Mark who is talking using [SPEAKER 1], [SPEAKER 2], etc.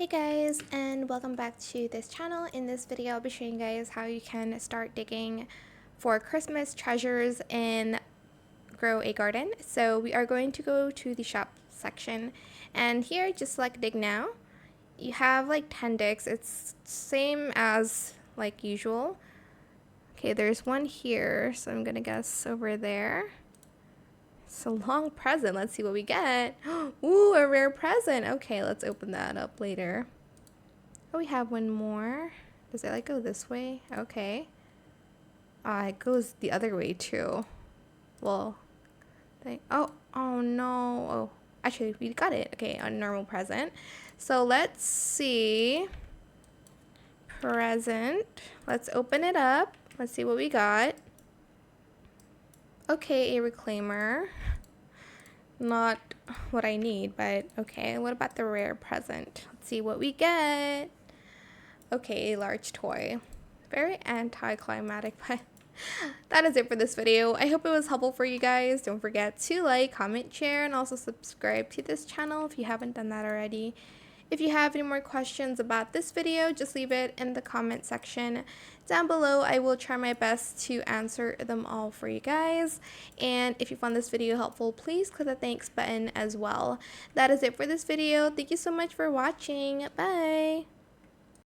[SPEAKER 1] Hey guys, and welcome back to this channel. In this video I'll be showing you guys how you can start digging for Christmas treasures and grow a garden. So we are going to go to the shop section, and here just select dig now. You have like 10 digs. It's same as like usual. Okay, there's one here, so I'm gonna guess over there. It's a long present. Let's see what we get. Ooh, a rare present. Okay, let's open that up later. Oh, we have one more. Does it like go this way? Okay. It goes the other way too. Well, oh no. Oh, actually, we got it. Okay, a normal present. So let's see. Present. Let's open it up. Let's see what we got. Okay, a reclaimer. Not what I need, but okay. What about the rare present? Let's see what we get. Okay, a large toy. Very anticlimactic, but that is it for this video. I hope it was helpful for you guys. Don't forget to like, comment, share, and also subscribe to this channel if you haven't done that already. If you have any more questions about this video, just leave it in the comment section down below. I will try my best to answer them all for you guys. And if you found this video helpful, please click the thanks button as well. That is it for this video. Thank you so much for watching. Bye!